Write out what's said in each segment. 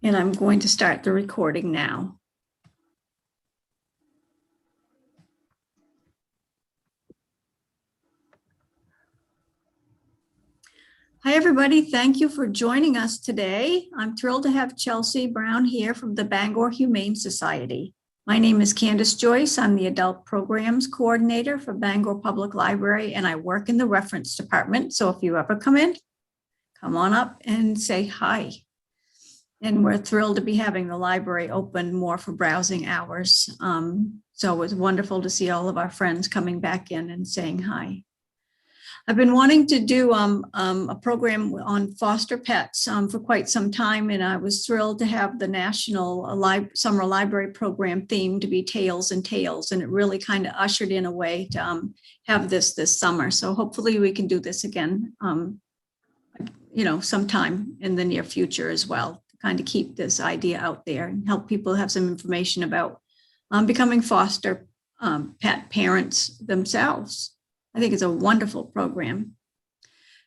And I'm going to start the recording now. Hi, everybody. Thank you for joining us today. I'm thrilled to have Chelsea Brown here from the Bangor Humane Society. My name is Candace Joyce. I'm the Adult Programs Coordinator for Bangor Public Library, and I work in the reference department. So if you ever come in, come on up and say hi. And we're thrilled to be having the library open more for browsing hours. So it was wonderful to see all of our friends coming back in and saying hi. I've been wanting to do a program on foster pets for quite some time, and I was thrilled to have the National Summer Library Program theme to be Tales and Tales, and it really kind of ushered in a way to have this summer. So hopefully we can do this again, sometime in the near future as well, to kind of keep this idea out there and help people have some information about becoming foster pet parents themselves. I think it's a wonderful program.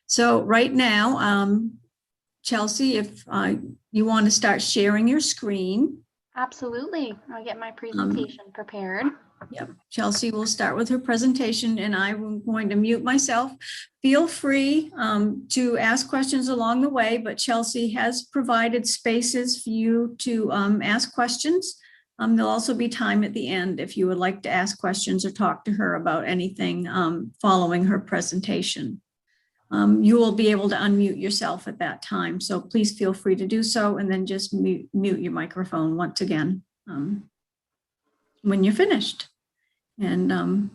So right now, Chelsea, if you want to start sharing your screen. Absolutely. I'll get my presentation prepared. Yep. Chelsea will start with her presentation, and I'm going to mute myself. Feel free to ask questions along the way, but Chelsea has provided spaces for you to ask questions. There'll also be time at the end if you would like to ask questions or talk to her about anything following her presentation. You will be able to unmute yourself at that time, so please feel free to do so, and then just mute your microphone once again when you're finished. And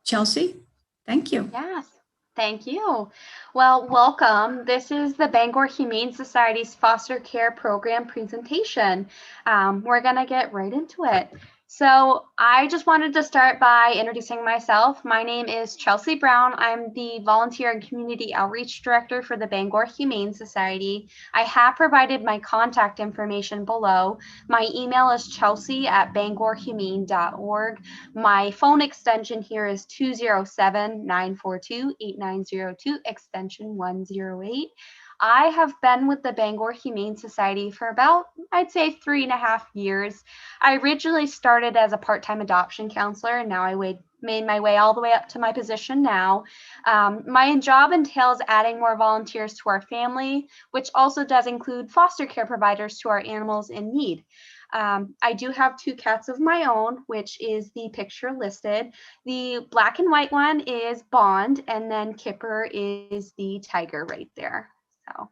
Chelsea, thank you. Yes. Thank you. Well, welcome. This is the Bangor Humane Society's foster care program presentation. We're going to get right into it. So I just wanted to start by introducing myself. My name is Chelsea Brown. I'm the Volunteer and Community Outreach Director for the Bangor Humane Society. I have provided my contact information below. My email is chelsea@bangorhumane.org. My phone extension here is 207-942-8902, extension 108. I have been with the Bangor Humane Society for about, I'd say, 3.5 years. I originally started as a part-time adoption counselor, and now I made my way all the way up to my position now. My job entails adding more volunteers to our family, which also does include foster care providers to our animals in need. I do have 2 cats of my own, which is the picture listed. The black and white one is Bond, and then Kipper is the tiger right there. So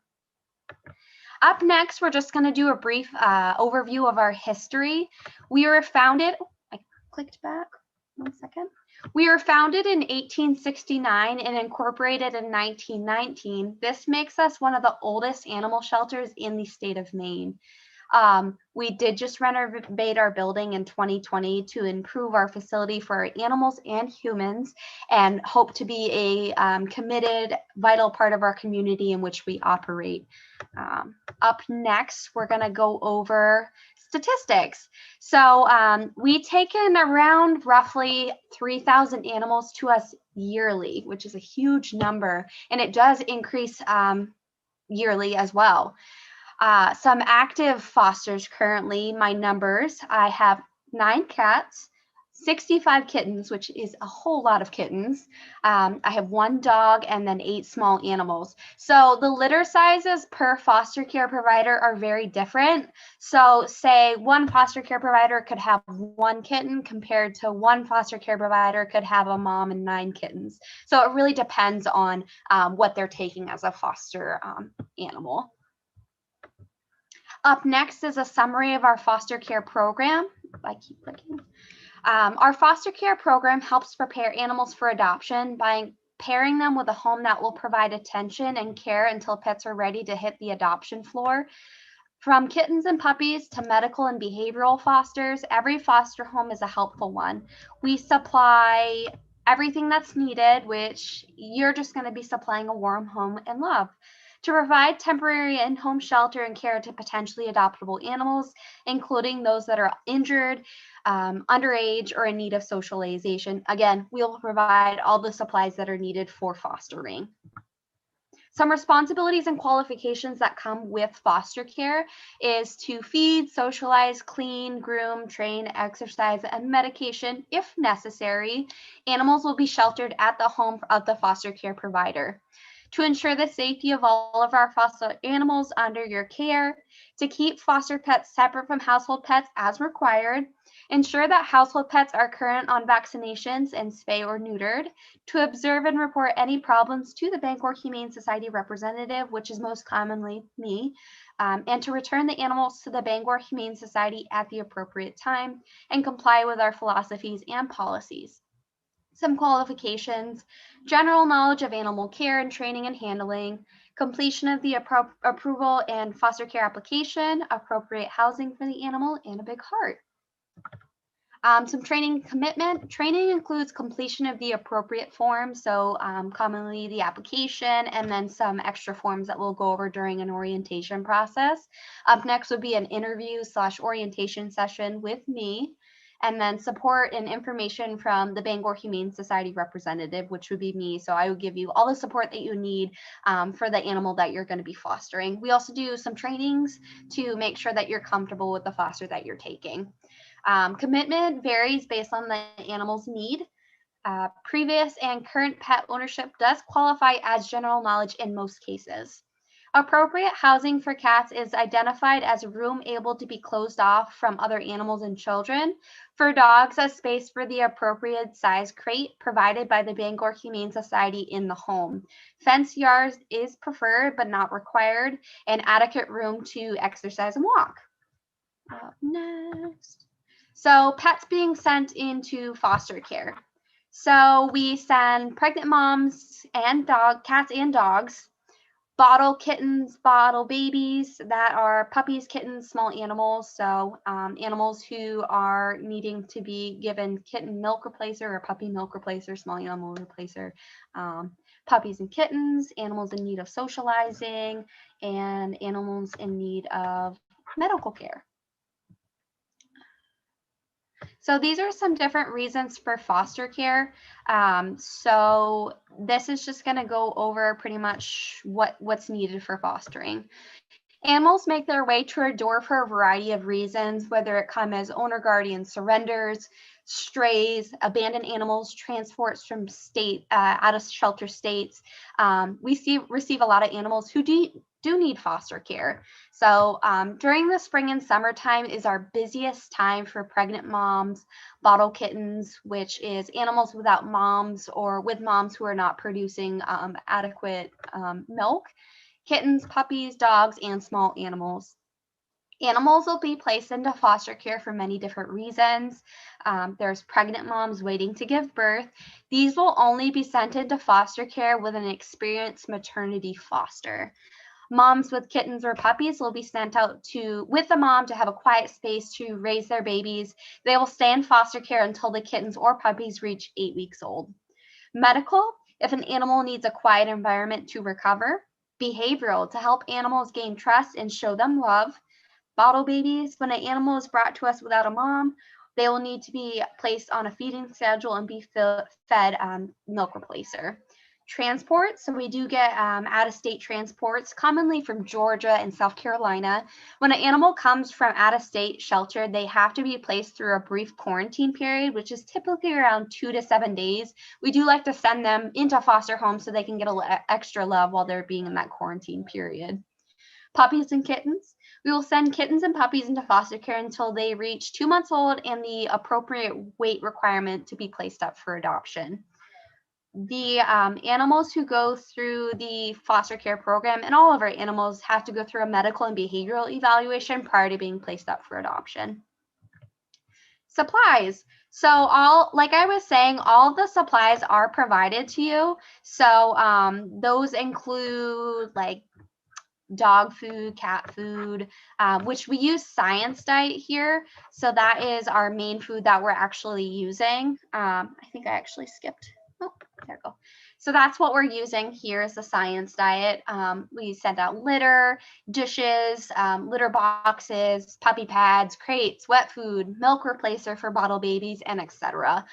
up next, we're just going to do a brief overview of our history. We were founded, I clicked back, 1 second. We were founded in 1869 and incorporated in 1919. This makes us one of the oldest animal shelters in the state of Maine. We did just renovate our building in 2020 to improve our facility for our animals and humans, and hope to be a committed, vital part of our community in which we operate. Up next, we're going to go over statistics. So we take in around roughly 3,000 animals to us yearly, which is a huge number, and it does increase yearly as well. Some active fosters currently, my numbers, I have 9 cats, 65 kittens, which is a whole lot of kittens. I have 1 dog and then 8 small animals. So the litter sizes per foster care provider are very different. So say one foster care provider could have 1 kitten compared to one foster care provider could have a mom and 9 kittens. So it really depends on what they're taking as a foster animal. Up next is a summary of our foster care program. I keep clicking. Our foster care program helps prepare animals for adoption by pairing them with a home that will provide attention and care until pets are ready to hit the adoption floor. From kittens and puppies to medical and behavioral fosters, every foster home is a helpful one. We supply everything that's needed, which you're just going to be supplying a warm home and love. To provide temporary in-home shelter and care to potentially adoptable animals, including those that are injured, underage, or in need of socialization. Again, we'll provide all the supplies that are needed for fostering. Some responsibilities and qualifications that come with foster care is to feed, socialize, clean, groom, train, exercise, and medication if necessary. Animals will be sheltered at the home of the foster care provider. To ensure the safety of all of our foster animals under your care, to keep foster pets separate from household pets as required, ensure that household pets are current on vaccinations and spay or neutered, to observe and report any problems to the Bangor Humane Society representative, which is most commonly me, and to return the animals to the Bangor Humane Society at the appropriate time and comply with our philosophies and policies. Some qualifications: general knowledge of animal care and training and handling, completion of the approval and foster care application, appropriate housing for the animal, and a big heart. Some training commitment. Training includes completion of the appropriate forms, so commonly the application, and then some extra forms that we'll go over during an orientation process. Up next would be an interview/orientation session with me, and then support and information from the Bangor Humane Society representative, which would be me. So I will give you all the support that you need for the animal that you're going to be fostering. We also do some trainings to make sure that you're comfortable with the foster that you're taking. Commitment varies based on the animal's need. Previous and current pet ownership does qualify as general knowledge in most cases. Appropriate housing for cats is identified as a room able to be closed off from other animals and children. For dogs, a space for the appropriate size crate provided by the Bangor Humane Society in the home. Fenced yards is preferred but not required, and adequate room to exercise and walk. Next. So pets being sent into foster care. So we send pregnant moms and cats and dogs, bottle kittens, bottle babies that are puppies, kittens, small animals. So animals who are needing to be given kitten milk replacer or puppy milk replacer, small animal replacer. Puppies and kittens, animals in need of socializing, and animals in need of medical care. So these are some different reasons for foster care. So this is just going to go over pretty much what's needed for fostering. Animals make their way to our door for a variety of reasons, whether it come as owner guardian surrenders, strays, abandoned animals, transports from out of shelter states. We receive a lot of animals who do need foster care. So during the spring and summertime is our busiest time for pregnant moms, bottle kittens, which is animals without moms or with moms who are not producing adequate milk, kittens, puppies, dogs, and small animals. Animals will be placed into foster care for many different reasons. There's pregnant moms waiting to give birth. These will only be sent into foster care with an experienced maternity foster. Moms with kittens or puppies will be sent out with the mom to have a quiet space to raise their babies. They will stay in foster care until the kittens or puppies reach 8 weeks old. Medical, if an animal needs a quiet environment to recover. Behavioral, to help animals gain trust and show them love. Bottle babies, when an animal is brought to us without a mom, they will need to be placed on a feeding schedule and be fed milk replacer. Transport, so we do get out-of-state transports, commonly from Georgia and South Carolina. When an animal comes from out-of-state shelter, they have to be placed through a brief quarantine period, which is typically around 2 to 7 days. We do like to send them into foster homes so they can get a little extra love while they're being in that quarantine period. Puppies and kittens. We will send kittens and puppies into foster care until they reach 2 months old and the appropriate weight requirement to be placed up for adoption. The animals who go through the foster care program, and all of our animals, have to go through a medical and behavioral evaluation prior to being placed up for adoption. Supplies. So like I was saying, all of the supplies are provided to you. So those include like dog food, cat food, which we use Science Diet here. So that is our main food that we're actually using. I think I actually skipped. Oh, there we go. So that's what we're using here is the Science Diet. We send out litter, dishes, litter boxes, puppy pads, crates, wet food, milk replacer for bottle babies, and etc.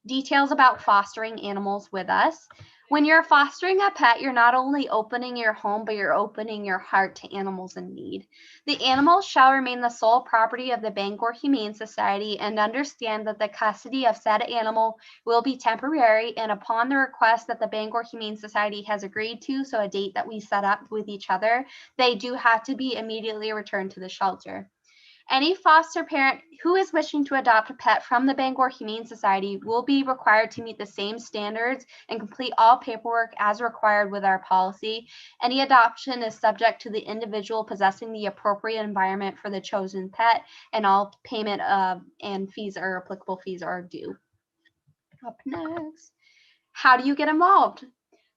details about fostering animals with us. When you're fostering a pet, you're not only opening your home, but you're opening your heart to animals in need. The animals shall remain the sole property of the Bangor Humane Society, and understand that the custody of said animal will be temporary and upon the request that the Bangor Humane Society has agreed to, so a date that we set up with each other, they do have to be immediately returned to the shelter. Any foster parent who is wishing to adopt a pet from the Bangor Humane Society will be required to meet the same standards and complete all paperwork as required with our policy. Any adoption is subject to the individual possessing the appropriate environment for the chosen pet, and all payment and fees or applicable fees are due. Up next, how do you get involved?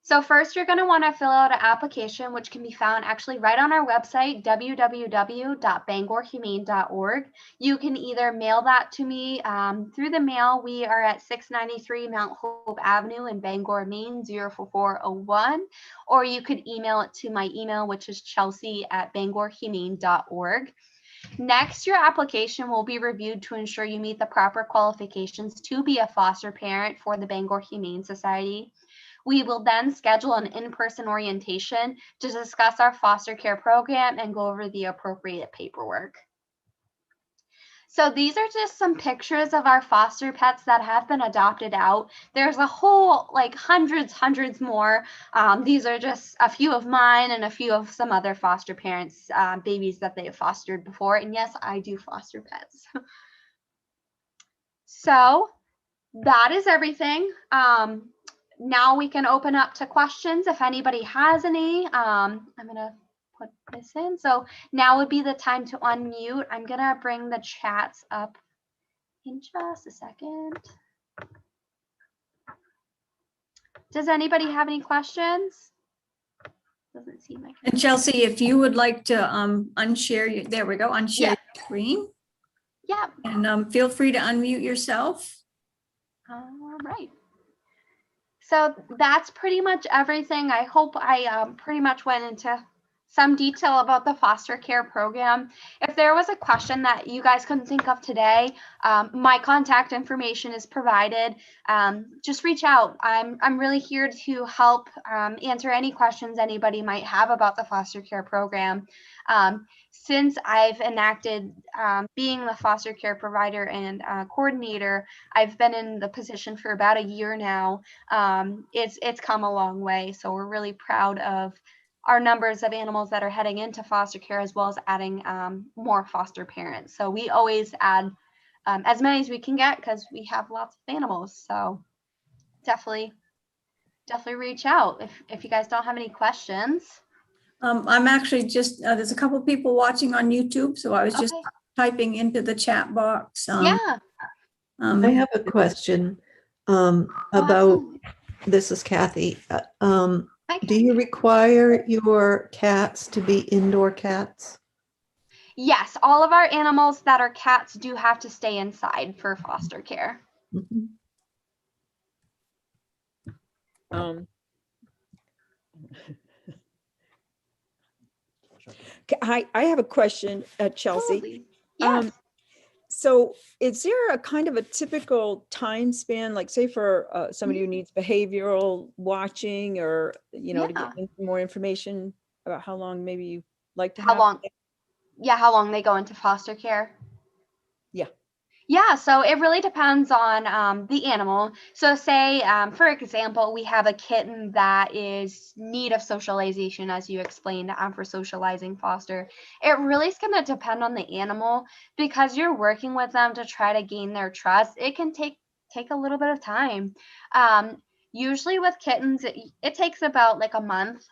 So first, you're going to want to fill out an application, which can be found actually right on our website, www.bangorhumane.org. You can either mail that to me through the mail. We are at 693 Mount Hope Avenue in Bangor, Maine, 04401. Or you could email it to my email, which is chelsea@bangorhumane.org. Next, your application will be reviewed to ensure you meet the proper qualifications to be a foster parent for the Bangor Humane Society. We will then schedule an in-person orientation to discuss our foster care program and go over the appropriate paperwork. So these are just some pictures of our foster pets that have been adopted out. There's a whole, like hundreds more. These are just a few of mine and a few of some other foster parents, babies that they have fostered before. And yes, I do foster pets. So that is everything. Now we can open up to questions if anybody has any. I'm going to put this in. So now would be the time to unmute. I'm going to bring the chats up in just a second. Does anybody have any questions? Doesn't seem like. And Chelsea, if you would like to unshare your, there we go, unshare your screen. Yeah. And feel free to unmute yourself. All right. So that's pretty much everything. I hope I pretty much went into some detail about the foster care program. If there was a question that you guys couldn't think of today, my contact information is provided. Just reach out. I'm really here to help answer any questions anybody might have about the foster care program. Since I've enacted being the foster care provider and coordinator, I've been in the position for about a year now. It's come a long way, so we're really proud of our numbers of animals that are heading into foster care, as well as adding more foster parents. So we always add as many as we can get because we have lots of animals. So definitely reach out if you guys don't have any questions. I'm actually just, there's a couple of people watching on YouTube, so I was just typing into the chat box. Yeah. I have a question about, this is Kathy. Do you require your cats to be indoor cats? Yes, all of our animals that are cats do have to stay inside for foster care. Mm-hmm. I have a question, Chelsea. Absolutely. Yes. So is there a kind of a typical time span, like say for somebody who needs behavioral watching or, you know, to get more information about how long maybe you like to have? How long they go into foster care? Yeah. Yeah, so it really depends on the animal. So say, for example, we have a kitten that is need of socialization, as you explained, for socializing foster. It really is going to depend on the animal because you're working with them to try to gain their trust. It can take a little bit of time. Usually with kittens, it takes about like a month.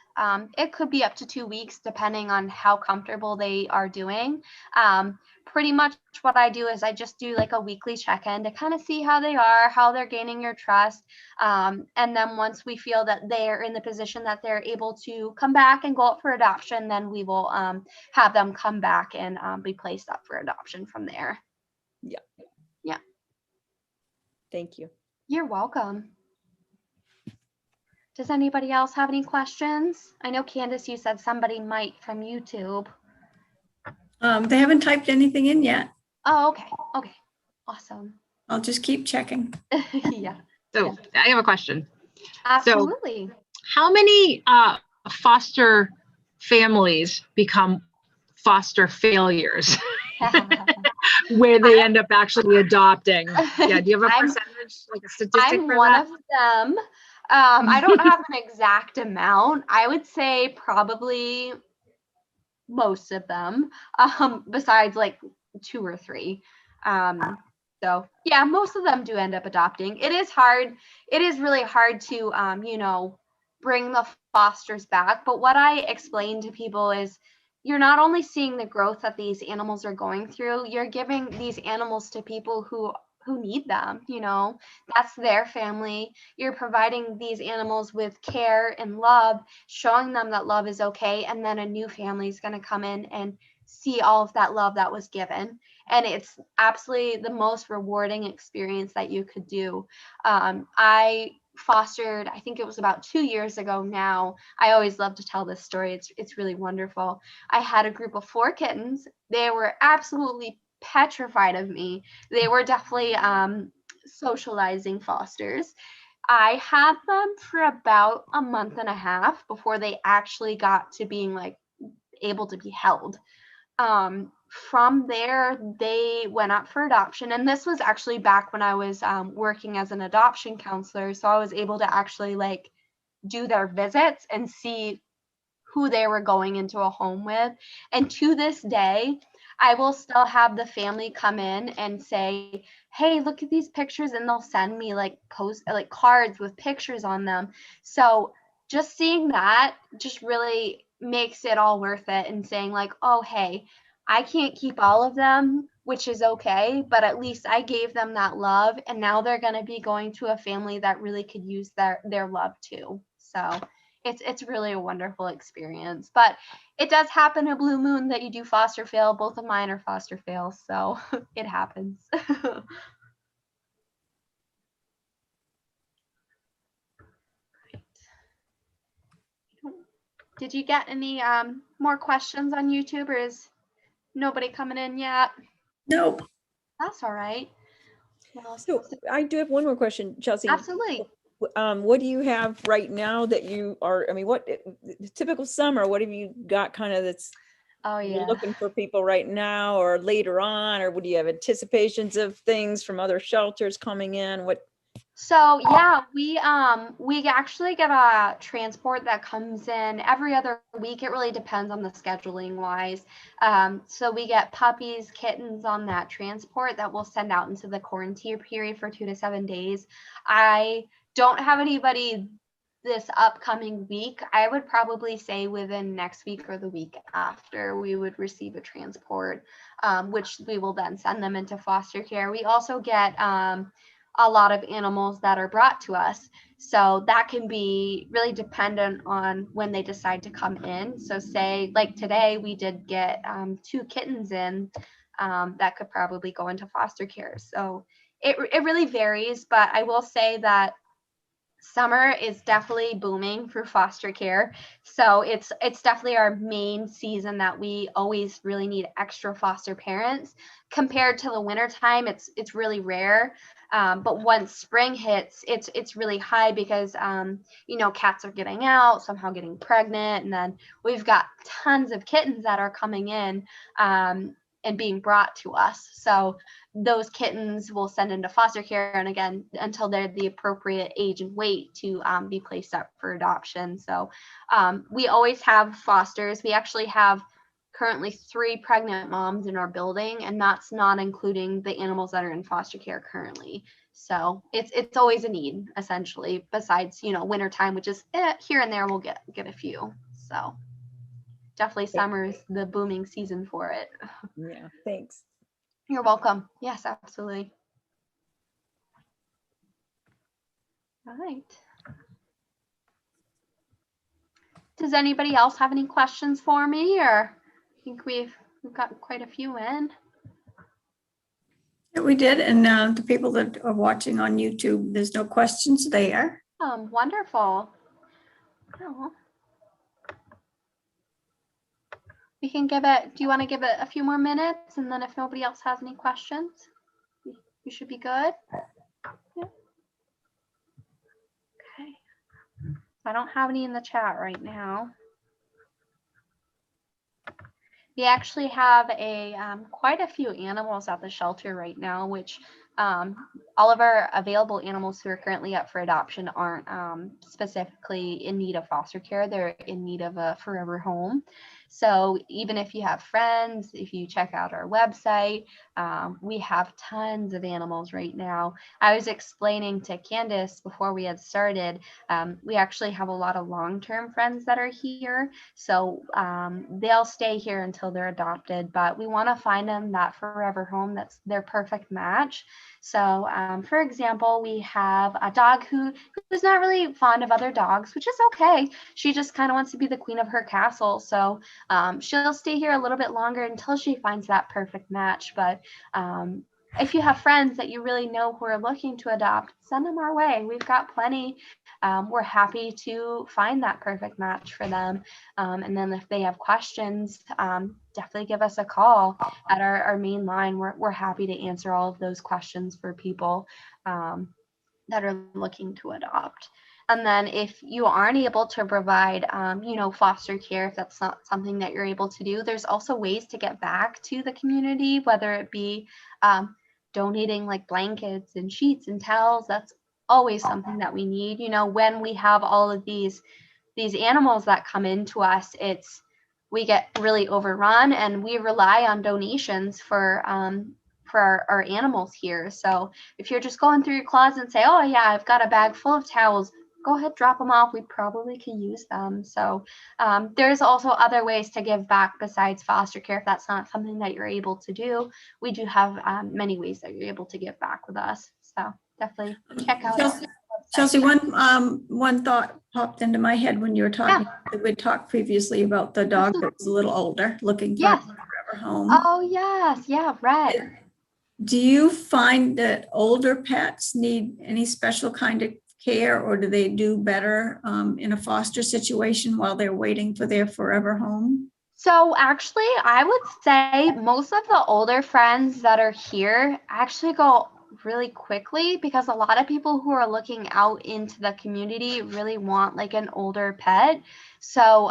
It could be up to 2 weeks, depending on how comfortable they are doing. Pretty much what I do is I just do like a weekly check-in to kind of see how they are, how they're gaining your trust. And then once we feel that they're in the position that they're able to come back and go up for adoption, then we will have them come back and be placed up for adoption from there. Yeah. Yeah. Thank you. You're welcome. Does anybody else have any questions? I know, Candace, you said somebody might from YouTube. They haven't typed anything in yet. Oh, okay. Okay. Awesome. I'll just keep checking. Yeah. So I have a question. Absolutely. How many foster families become foster failures where they end up actually adopting? Yeah, do you have a percentage, like a statistic I'm for one that? of them. I don't have an exact amount. I would say probably most of them, besides like 2 or 3. So yeah, most of them do end up adopting. It is hard. It is really hard to, bring the fosters back. But what I explain to people is you're not only seeing the growth that these animals are going through, you're giving these animals to people who need them. That's their family. You're providing these animals with care and love, showing them that love is okay, and then a new family is going to come in and see all of that love that was given. And it's absolutely the most rewarding experience that you could do. I fostered, I think it was about 2 years ago now. I always love to tell this story. It's really wonderful. I had a group of 4 kittens. They were absolutely petrified of me. They were definitely socializing fosters. I had them for about a month and a half before they actually got to being like able to be held. From there, they went up for adoption. And this was actually back when I was working as an adoption counselor. So I was able to actually like do their visits and see who they were going into a home with. And to this day, I will still have the family come in and say, hey, look at these pictures. And they'll send me like cards with pictures on them. So just seeing that just really makes it all worth it, and saying like, oh, hey, I can't keep all of them, which is okay, but at least I gave them that love, and now they're going to be going to a family that really could use their love too. So it's really a wonderful experience. But it does happen a blue moon that you do foster fail. Both of mine are foster fails, so it happens. Did you get any more questions on YouTube, or is nobody coming in yet? Nope. That's all right. Well, So I do have one more question, Chelsea. absolutely. What do you have right now that you are, I mean, what typical summer, what have you got kind of that's Oh you're yeah. looking for people right now or later on, or would you have anticipations of things from other shelters coming in? What? So yeah, we actually get a transport that comes in every other week. It really depends on the scheduling wise. So we get puppies, kittens on that transport that we'll send out into the quarantine period for 2 to 7 days. I don't have anybody this upcoming week. I would probably say within next week or the week after we would receive a transport, which we will then send them into foster care. We also get a lot of animals that are brought to us. So that can be really dependent on when they decide to come in. So say like today we did get 2 kittens in that could probably go into foster care. So it really varies, but I will say that summer is definitely booming for foster care. So it's definitely our main season that we always really need extra foster parents. Compared to the winter time, it's really rare. But once spring hits, it's really high because cats are getting out, somehow getting pregnant, and then we've got tons of kittens that are coming in and being brought to us. So those kittens will send into foster care, and again, until they're the appropriate age and weight to be placed up for adoption. So we always have fosters. We actually have currently 3 pregnant moms in our building, and that's not including the animals that are in foster care currently. So it's always a need, essentially, besides wintertime, which is here and there we'll get a few. So definitely summer is the booming season for it. Yeah, thanks. You're welcome. Yes, absolutely. All right. Does anybody else have any questions for me, or I think we've got quite a few in. Yeah, we did, and the people that are watching on YouTube, there's no questions there. Wonderful. Oh. We can give it, do you want to give it a few more minutes, and then if nobody else has any questions, you should be good. Yeah. I don't have any in the chat right now. We actually have quite a few animals at the shelter right now, which all of our available animals who are currently up for adoption aren't specifically in need of foster care. They're in need of a forever home. So even if you have friends, if you check out our website, we have tons of animals right now. I was explaining to Candace before we had started, we actually have a lot of long-term friends that are here. So they'll stay here until they're adopted, but we want to find them that forever home that's their perfect match. So for example, we have a dog who's not really fond of other dogs, which is okay. She just kind of wants to be the queen of her castle. So she'll stay here a little bit longer until she finds that perfect match. But if you have friends that you really know who are looking to adopt, send them our way. We've got plenty. We're happy to find that perfect match for them. And then if they have questions, definitely give us a call at our main line. We're happy to answer all of those questions for people that are looking to adopt. And then if you aren't able to provide, foster care, if that's not something that you're able to do, there's also ways to get back to the community, whether it be donating like blankets and sheets and towels. That's always something that we need. When we have all of these animals that come into us, we get really overrun, and we rely on donations for our animals here. So if you're just going through your closet and say, oh yeah, I've got a bag full of towels, go ahead, drop them off. We probably can use them. So there's also other ways to give back besides foster care. If that's not something that you're able to do, we do have many ways that you're able to give back with us. So definitely check out. Chelsea, one thought popped into my head when you were talking. Yeah. We talked previously about the dog that was a little older, looking for a forever home. Oh yes, yeah, Red. Do you find that older pets need any special kind of care, or do they do better in a foster situation while they're waiting for their forever home? So actually, I would say most of the older friends that are here actually go really quickly, because a lot of people who are looking out into the community really want like an older pet. So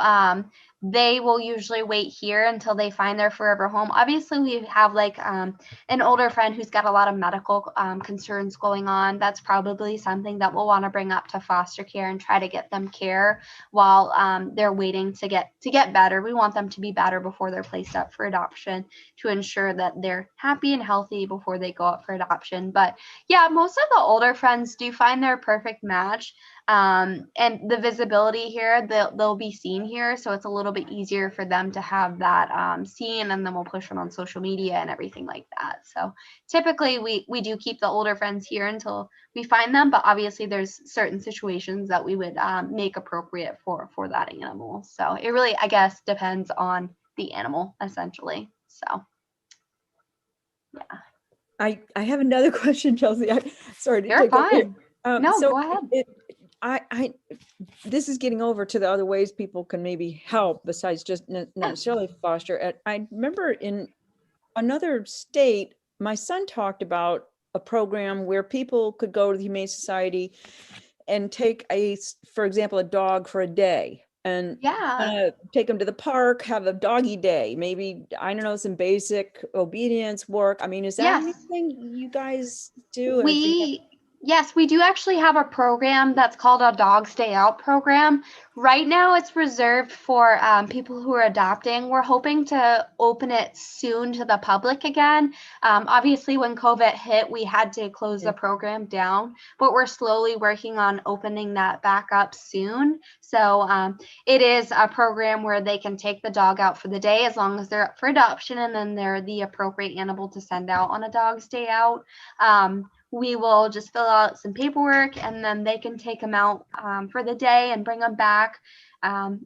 they will usually wait here until they find their forever home. Obviously, we have like an older friend who's got a lot of medical concerns going on. That's probably something that we'll want to bring up to foster care and try to get them care while they're waiting to get better. We want them to be better before they're placed up for adoption, to ensure that they're happy and healthy before they go up for adoption. But yeah, most of the older friends do find their perfect match. And the visibility here, they'll be seen here, so it's a little bit easier for them to have that seen, and then we'll push them on social media and everything like that. So typically we do keep the older friends here until we find them, but obviously there's certain situations that we would make appropriate for that animal. So it really, I guess, depends on the animal essentially. So yeah. I have another question, Chelsea. Sorry to You're take fine. No, so go ahead. This is getting over to the other ways people can maybe help besides just not necessarily foster. I remember in another state, my son talked about a program where people could go to the Humane Society and take for example, a dog for a day, and take them to the park, have a doggy day, maybe, I don't know, some basic obedience work. I mean, is that anything you guys do? Yes, we do actually have a program that's called a Dog Stay Out program. Right now it's reserved for people who are adopting. We're hoping to open it soon to the public again. Obviously, when COVID hit, we had to close the program down, but we're slowly working on opening that back up soon. So it is a program where they can take the dog out for the day as long as they're up for adoption, and then they're the appropriate animal to send out on a Dog Stay Out. We will just fill out some paperwork, and then they can take them out for the day and bring them back.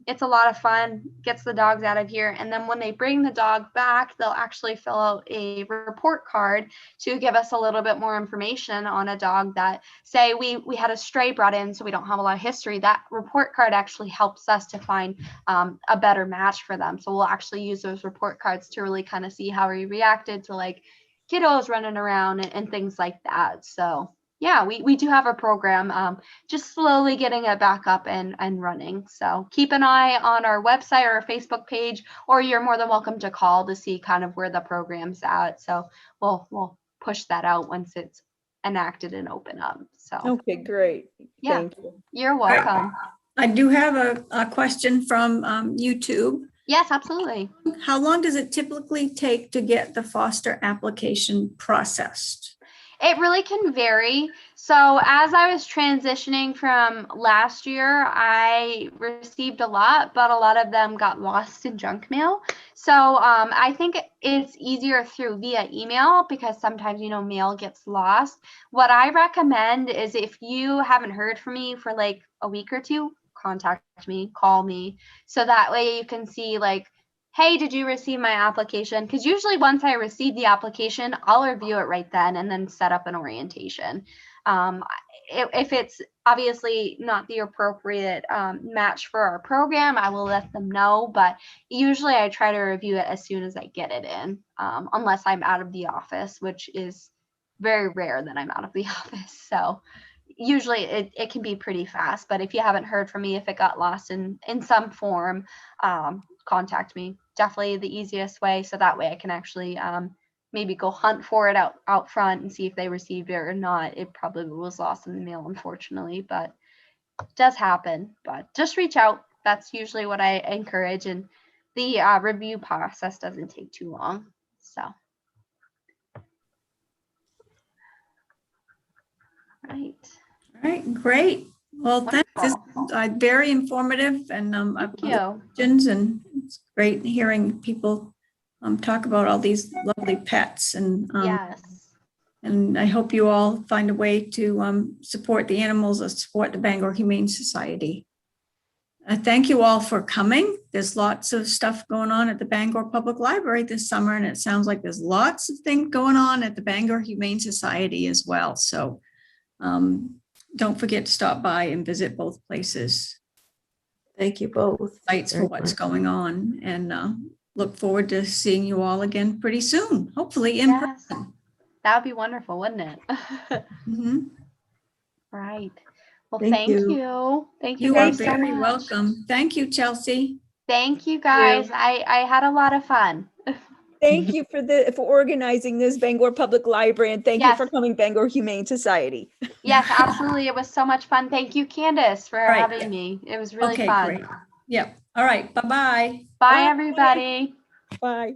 It's a lot of fun, gets the dogs out of here. And then when they bring the dog back, they'll actually fill out a report card to give us a little bit more information on a dog that, say we had a stray brought in, so we don't have a lot of history. That report card actually helps us to find a better match for them. So we'll actually use those report cards to really kind of see how he reacted to like kiddos running around and things like that. So yeah, we do have a program, just slowly getting it back up and running. So keep an eye on our website or our Facebook page, or you're more than welcome to call to see kind of where the program's at. So we'll push that out once it's enacted and open up. So Okay, great. Yeah. Thank you. You're welcome. I do have a question from YouTube. Yes, absolutely. How long does it typically take to get the foster application processed? It really can vary. So as I was transitioning from last year, I received a lot, but a lot of them got lost in junk mail. So I think it's easier through via email because sometimes, mail gets lost. What I recommend is if you haven't heard from me for like a week or two, contact me, call me. So that way you can see like, hey, did you receive my application? Because usually once I receive the application, I'll review it right then and then set up an orientation. If it's obviously not the appropriate match for our program, I will let them know. But usually I try to review it as soon as I get it in, unless I'm out of the office, which is very rare that I'm out of the office. So usually it can be pretty fast. But if you haven't heard from me, if it got lost in some form, contact me. Definitely the easiest way, so that way I can actually maybe go hunt for it out front and see if they received it or not. It probably was lost in the mail, unfortunately, but it does happen. But just reach out. That's usually what I encourage, and the review process doesn't take too long. So right. All right, great. Well, thanks. This is very informative, and Thank you. questions, and it's great hearing people talk about all these lovely pets, and Yes. and I hope you all find a way to support the animals or support the Bangor Humane Society. Thank you all for coming. There's lots of stuff going on at the Bangor Public Library this summer, and it sounds like there's lots of things going on at the Bangor Humane Society as well. So don't forget to stop by and visit both places. Thank you both. Sites for what's going on, and look forward to seeing you all again pretty soon, hopefully in person. That would be wonderful, wouldn't it? Mhm. Right. Well, Thank thank you. you. Thank you You are guys so very much. welcome. Thank you, Chelsea. Thank you guys. I had a lot of fun. Thank you for organizing this Bangor Public Library, and thank you Yes. for coming, Bangor Humane Society. Yes, absolutely. It was so much fun. Thank you, Candace, for Right. having me. It was really Okay, fun. great. Yep. All right. Bye-bye. Bye, everybody. Bye.